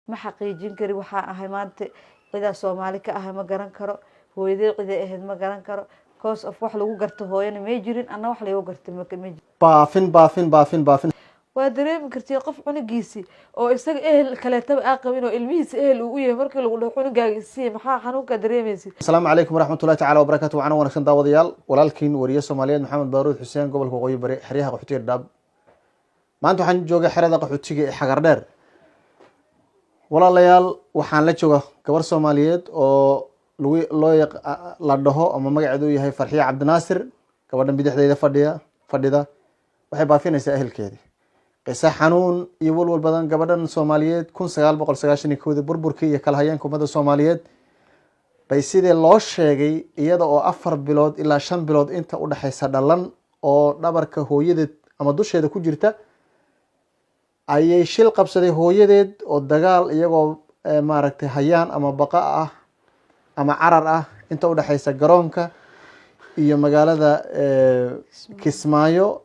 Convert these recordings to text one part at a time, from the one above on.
ma xaqiijin kari waxaa ahay maanta cidaa Soomaali ka ahay ma garan karo hooyadey ciday ahayd ma garan karo cause of wax lagu garto hooyana may jirin anna wax lagu gartay ma jirin baafin waa dareemi kartay qof cunugiisi oo isaga ehel kaleetaba aa qabin oo ilmihiisa ehel uu yahay markii lagu dhaho cunugaaga si maxaa xanuunka dareemaysid. Assalaamu calaykum waraxmatullaahi tacaala wabarakaatuh. Waxaan wanaagsan daawadayaal walaalkiin wariye Soomaaliyeed Maxamed Baaruud Xuseen gobolka Waqooyi Bari xeryaha qaxootiga Dhaab. Maanta waxaan joogaa xerada qaxootiga ee Xagar Dheer. Walaalayaal waxaan la joogaa gabar Soomaaliyeed oo la dhaho ama magaceedu yahay Farxiya Cabdinaasir. Gabadhan bidixdeeda fadhida waxay baafinaysaa ehelkeeda. qisa xanuun iyo walwal badan gabadhan Soomaaliyeed 1991 burburkii iyo kala hayeen ummadda Soomaaliyeed bay sidii loo sheegay iyada oo 4 bilood ilaa 5 bilood inta u dhaxaysa dhalan oo dhabarka hooyadeed ama dusheeda ku jirta ayay shil qabsaday hooyadeed oo dagaal iyagoo maaragtay hayaan ama baqa ah ama carar ah inta u dhaxaysa garoonka iyo magaalada Kismaayo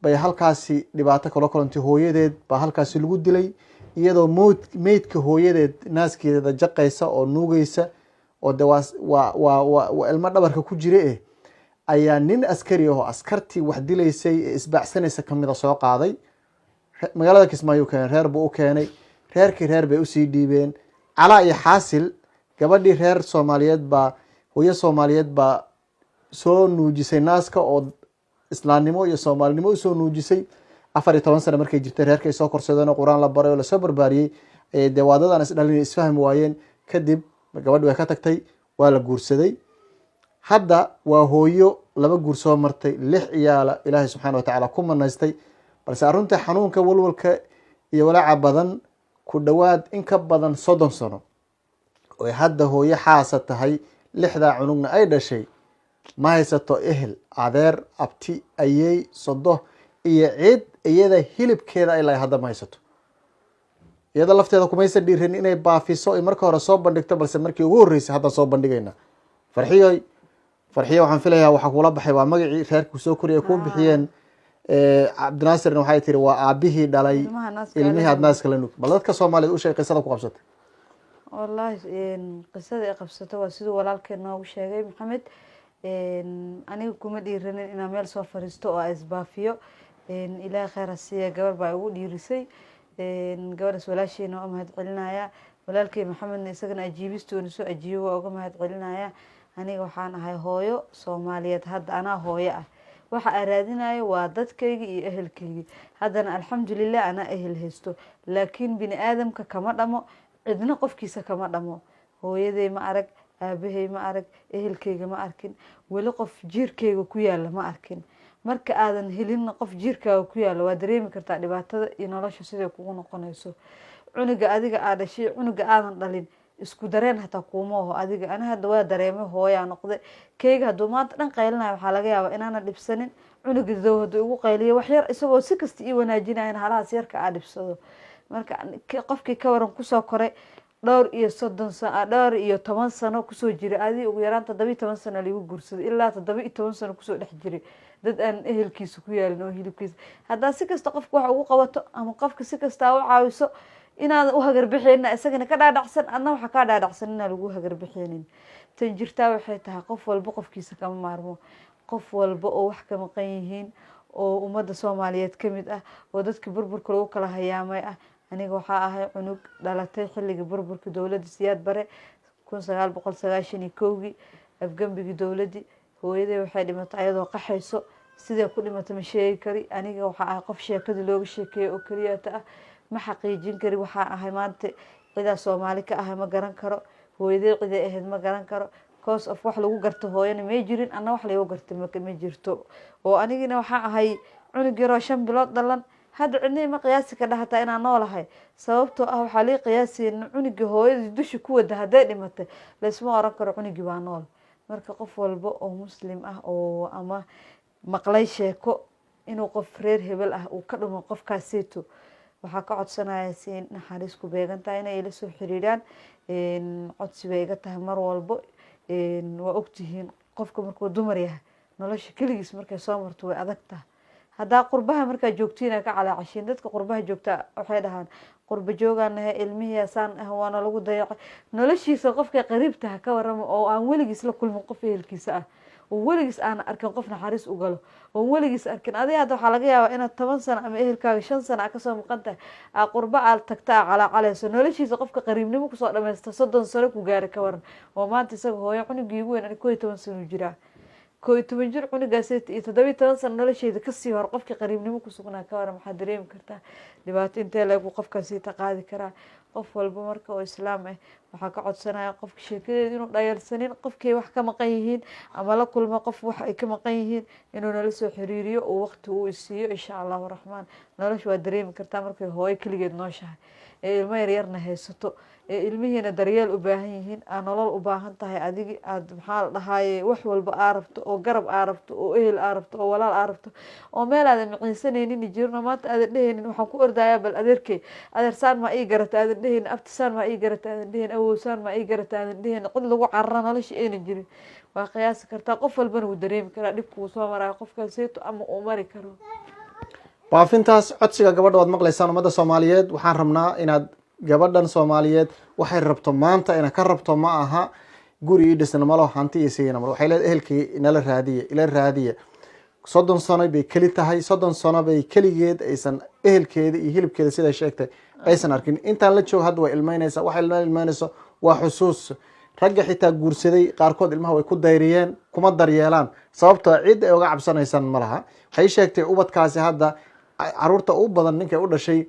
bay halkaasi dhibaato kala kulantay hooyadeed baa halkaasi lagu dilay iyadoo meydka hooyadeed naaskeeda jaqaysa oo nuugaysa oo waa ilmo dhabarka ku jira ayaa nin askari ah oo askartii wax dilaysay isbaacsanaysa kamida soo qaaday magaalada Kismaayo keenay reer buu u keenay reer bay u sii dhiibeen calaa iyo xaasil gabadhii reer Soomaaliyeed baa hooyo Soomaaliyeed baa soo nuujisay naaska oo islaamnimo iyo Soomaalinimo u soo nuujisay 14 sano markay jirtay reerkay soo korsadeen quraan la baray oo la soo barbaariyay deewaadadan is dhalin isfaham waayeen kadib gabadhu way ka tagtay waa la guursaday hadda waa hooyo laba guur soo martay 6 iyaala Ilaahay subxaanahu wa ta'ala ku manaystay balse arunta xanuunka walwalka iyo walaaca badan ku dhawaad in ka badan 30 sano oo hadda hooyo xaasa tahay 6 cunugna ay dhashay ma haysato ehel adeer abti ayay sodo iyo cid iyada hilibkeeda ay hadda ma haysato iyada lafteeda kuma aysan dhiirin inay baafiso ay marka hore soo bandhigto balse markii ugu horeysay hadda soo bandhigayna Farxiyo waxaan filayaa waxa kula baxay waa magacii reerku soo koriyay ku bixiyeen Cabdinaasirna waxay tiri waa aabihii dhalay ilmihi adnaaska la nuug bal dadka Soomaaliyeed u sheegay qisada ku qabsatay wallahi qisada ay qabsato waa sidoo walaalkeen noogu sheegay Maxamed aniga kuma dhiiranin inaan meel soo fariisto oo isbaafiyo ilaahay khayr siiya gabar baa ugu dhiirisay gabadhaas walaasheena oo mahad celinaya walaalkay Maxamedna isagana ajiibistoona soo ajiibo oo uga mahad celinaya aniga waxaan ahay hooyo Soomaaliyeed hadda ana hooyo ah waxa aan raadinayo waa dadkayga iyo ehelkayga haddana alxamdulillah ana ehel haysto laakiin bini aadamka kama dhamo cidna qofkiisa kama dhamo hooyaday ma arag aabahay ma arag ehelkayga ma arkin wali qof jiirkayga ku yaala ma arkin marka aadan helin qof jiirkaaga ku yaala waa dareemi kartaa dhibaatada iyo nolosha sidoo kugu noqonayso cunuga adiga aad dhashay cunuga aadan dhalin isku dareen hata kuuma oo adiga ana hadda waa dareemay hooya noqday kayga haduu maanta dhan qaylinayo waxa laga yaabaa inaana dhibsanin cunuga dawladda ugu qayliyo wax yar isagoo si kasta ii wanaajinayna halaas yarka aad dhibsado marka qofkii ka waran ku soo koray dhowr iyo 10 sano kusoo jiray adii ugu yaraan 17 sano lagu guursaday ilaa 17 sano kusoo dhex jiray dad aan ehelkiisa ku yaalin oo hilibkiisa hadda si kasta qofku wax ugu qabato ama qofka si kasta u caawiso inaad u hagar bixin isagana ka dhaadhacsan adna waxa ka dhaadhacsan in lagu hagar bixinin tan jirtaa waxay tahay qof walba qofkiisa kama maarmo qof walba oo wax ka maqan yihiin oo ummadda Soomaaliyeed kamid ah oo dadka burburka lagu kala hayaamay ah aniga waxa ahay cunug dhalatay xilliga burburka dawladda Siyaad Bare 1991 afgambigi dawladdi hooyaday waxay dhimatay ayadoo qaxayso sidee ku dhimatay ma sheegi kari aniga waxa ahay qof sheekada looga sheekeeyo oo kaliya ah ma xaqiijin kari waxa ahay maanta cidaa Soomaali ka ahay ma garan karo hooyaday ciday ahayd ma garan karo cause of wax lagu garto hooyana may jirin anna wax lagu gartay ma jirto oo anigina waxa ahay cunug yar oo 5 bilood dhalan hadda cidna ma qiyaasi ka dhaxta inaan noolahay sababtoo ah waxa la qiyaasiyay cunuga hooyada dushi ku wada haday dhimatay leesma oran karo cunugii baa nool marka qof walba oo muslim ah oo ama maqlay sheeko inuu qof reer hebel ah uu ka dhumo qofkaasito waxa ka codsanaya si naxariis ku beegantaa inay ila soo xiriiraan codsi bay iga tahay mar walba waa ogtihiin qofka markuu dumar yahay nolosha kaligiis markay soo marto way adag tahay hadda qurbaha marka joogtiina ka calaacashin dadka qurbaha joogta waxay dhahaan qurba joogaanahay ilmihii saan ah waana lagu dayacay noloshiisa qofka qariibta ha ka waramo oo aan weligiis la kulmin qof ehelkiisa ah oo weligiis aan arkin qof naxariis u galo oo weligiis arkin adiga hadda waxaa laga yaabaa inaad 10 sano ama ehelkaaga 5 sano kasoo maqan tahay aa qurba aad tagtaa calaacalayso noloshiisa qofka qariibnimo kusoo dhamaysta 30 sano ku gaara ka waran oo maanta isaga hooyo cunugii ugu weyn 12 sano jira 12 jir cunugaas iyo 17 sano nolosheeda kasii hor qofka qariibnimo ku sugnaa ka waran maxaa dareemi kartaa dhibaato intee leeg qofkan sii taqaadi karaa qof walba marka oo islaam ah waxaa ka codsanaya qofka sheekadeeda inuu dhayalsanin qofkii wax ka maqan yihiin ama la kulmo qof wax ay ka maqan yihiin inuu nala soo xiriiriyo oo waqti uu isiiyo insha allahu raxmaan nolosha waa dareemi kartaa markay hooyo keligeed nooshahay ee ilmo yaryarna haysato ee ilmihiina daryeel u baahan yihiin aa nolol u baahan tahay adigi aad maxaa la dhahaaye wax walba aa rabto oo garab aa rabto oo ehel aa rabto oo walaal aa rabto oo meel aadan maciinsanaynin jirno maanta aadan dhehaynin waxaan ku ordayaa bal adeerkey adeersaan maa ii garata aadan dhehaynin abtisaan maa ii garata aadan dhehaynin awowsaan maa ii garata aadan dhehaynin cid lagu carara nolosha aynan jirin waa qiyaasi kartaa qof walbana wuu dareemi karaa dhibka uu soo maraayo qofkaaseyto ama uu mari karo baafintaas codsiga gabadha waad maqlaysaan ummadda Soomaaliyeed waxaan rabnaa inaad gabadhan Soomaaliyeed waxay rabto maanta ina ka rabto ma aha guri ii dhisna malo hanti iyo siina mar waxay leedahay ehelkii ila raadiye 30 sano bay kali tahay 30 sano bay kaligeed aysan ehelkeeda iyo hilibkeeda sida sheegtay aysan arkin intaan la joog hadda way ilmeynaysaa waxay ilmeynayso waa xusuus ragga xitaa guursaday qaarkood ilmaha way ku dayriyeen kuma daryeelaan sababtoo cid ay uga cabsanaysan malaha waxay sheegtay ubadkaasi hadda caruurta u badan ninkay u dhashay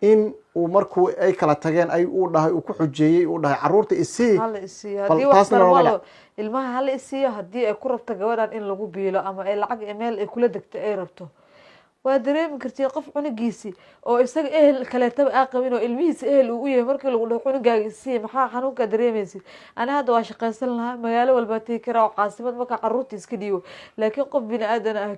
in uu markuu ay kala tageen ay uu dhahay uu ku xujeeyay uu dhahay caruurta isii hala isiiyo hadii wax farmalo ilmaha hala isiiyo hadii ay ku rabto gabadhan in lagu biilo ama ay lacag email ay kula degto ay rabto waa dareemi kartay qof cunugiisi oo isaga ehel kale tab aqabin oo ilmihiisa ehel uu yahay markii lagu dhaho cunugaaga isii maxaa xanuunka dareemaysid ana hadda waa shaqaysan lahaa magaalo walba tii kara oo caasimad marka caruurta iska dhiibo laakiin qof bini aadan ah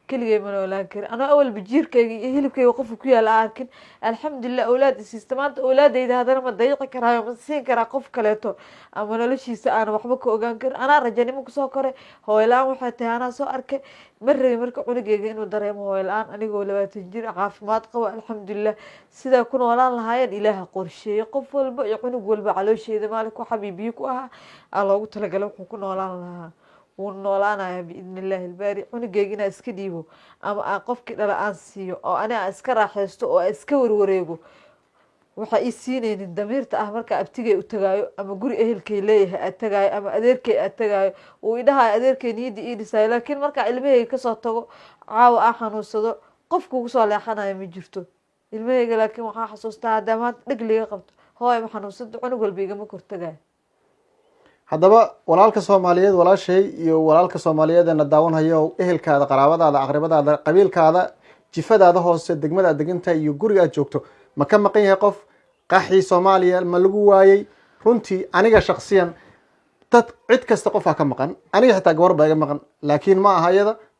keligay ma noolaan karo ana awal bijiirkayga iyo hilibkayga qof ku yaala arkin alxamdulillah awlaad siistamaanta awlaadayda hadana ma dayiqi karaayo ma siin karaa qof kaleeto ama noloshiisa aan waxba ka ogaan karin ana rajanimo ku soo koray hooylaan waxay tahay ana soo arkay marray marka cunugayga inuu dareemo hooylaan anigoo 20 jir caafimaad qabo alxamdulillah sida ku noolaan lahaayeen ilaaha qorsheeyay qof walba iyo cunug walba caloosheeda maalku xabiibiyo ku aha loogu talagalay wuxuu ku noolaan lahaa wuu noolaanaya biidnillaahi albaari cunugayga inaa iska dhiibo ama aan qofkii dhala aan siiyo oo ani aan iska raaxaysto oo aan iska warwareego waxa ii siinaynin damiirta ah marka abtigay u tagaayo ama guri ehelkay leeyahay aad tagaayo ama adeerkay aad tagaayo uu idhahayo adeerkay niyadda ii dhisaayo laakiin marka ilmahayga kasoo tago caawa aan xanuunsado qofku ugu soo leexanayo ma jirto ilmahayga laakiin waxaa xasuustaa haddaa maanta dheg liga qabto hooy ma xanuunsado cunug walba igama kortagayo haddaba walaalka Soomaaliyeed walaashay iyo walaalka Soomaaliyeed ee daawanhayo ehelkaada qaraabadaada aqribadaada qabiilkaada jifadaada hoose degmada deganta iyo guriga aad joogto ma ka maqan yahay qof qaxii Soomaaliya ma lagu waayay runtii aniga shakhsiyan dad cid kasta qof ka maqan aniga xitaa gabar baa iga maqan laakiin ma aha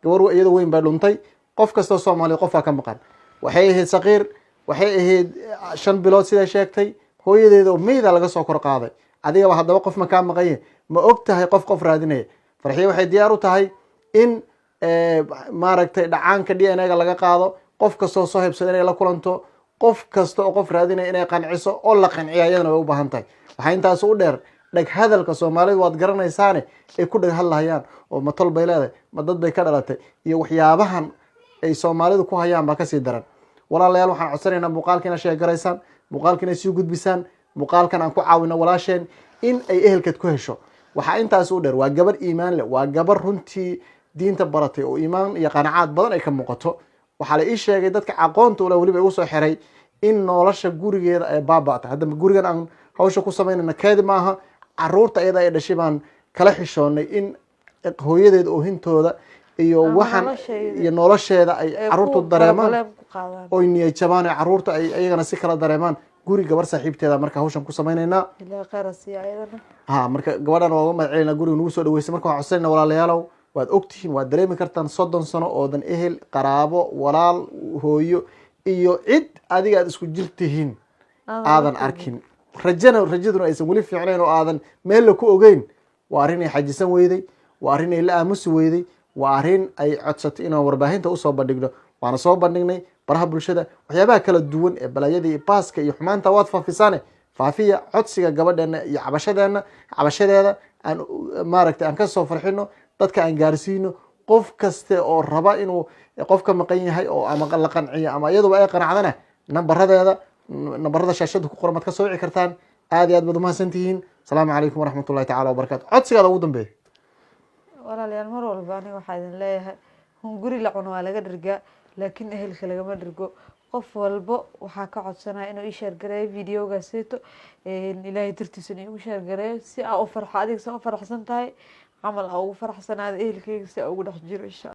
gabar iyada weyn baa dhuntay qof kasta Soomaali qof ka maqan waxay ahayd saqiir waxay ahayd 5 bilood sida sheegtay hooyadeeda oo meeyda laga soo kor qaaday adiga hadaba qof ma ka maqan ma og tahay qof raadinaya farxiyo waxay diyaar u tahay in maaragtay dhacaanka DNA-ga laga qaado qof kasta soo hebsaday inay la kulanto qof kasta oo qof raadinaya inay qanciso oo la qanciyo ayadana way u baahan tahay waxa intaas u dheer dhag hadalka Soomaaliyeed waad garanaysaane ay ku dhag hadlayaan oo ma tol bay leedahay ma dad bay ka dhalatay iyo waxyaabahan ay Soomaalidu ku hayaan ba ka sii daran walaalayaal waxaan codsanaynaa muuqaalkina sheegaraysan muuqaalkina sii gudbisaan muuqaalkan aan ku caawino walaasheen in ay ehelkeed ku hesho waxa intaas u dheer waa gabar iimaan leh waa gabar runtii diinta baratay oo iimaan iyo qanaacad badan ay ka muuqato waxa la ii sheegay dadka aqoonta u leh waliba ugu soo xiray in nolosha gurigeeda ay baaba'tay hadda gurigan aan hawsha ku sameynayna keed maaha caruurta iyada ay dhashay baan kala xishoonay in hooyadeed oo hintooda iyo waxan iyo nolosheeda ay caruurtu dareemaan oo niyad jabaan caruurta ay ayagana si kala dareemaan guri gabar saaxiibteeda marka hawshan ku sameynayna ilaa qarasiya ayadana marka gabadhan waa ma ceelina guriga nagu soo dhaweysay marka waxaan codsanaynaa walaalayaalow waad ogtihiin waad dareemi kartaan 30 sano oo dan ehel qaraabo walaal hooyo iyo cid adiga aad isku jirtihiin aadan arkin rajaduna aysan wali fiicnayn oo aadan meel la ku ogeyn waa arrin ay xajisan weyday waa arrin ay la aamusi weyday waa arrin ay codsatay inaan warbaahinta u soo bandhigno waana soo bandhignay baraha bulshada waxyaabaha kala duwan ee balaayada iyo baaska iyo xumaanta waad faafisaane faafiya codsiga gabadheena iyo cabashadeeda aan maaragtay aan kasoo farxino dadka aan gaarsiino qof kaste oo raba inuu qofka maqan yahay oo ama la qanciyo ama iyaduba ay qanacdana nambarada shaashada ku qoran maad ka soo wici kartaan aad iyo aad baad umahadsantihiin asalaamu calaykum waraxmatullahi tacaala wabarakatu codsigaada ugu dambeeya walaalayaal mar walba aniga waxaa idin leeyahay hunguri la cuno waa laga dhergaa laakiin ehelka lagama dhergo qof walbo waxaa ka codsanaya inuu ii sheergareeyo videogaaseyto ilaahay dartiisana iigu sheergareeyo si aa u farxo adiga saa u faraxsan tahay camal aa ugu faraxsanaada ehelkeyga si aa ugu dhex jiro insha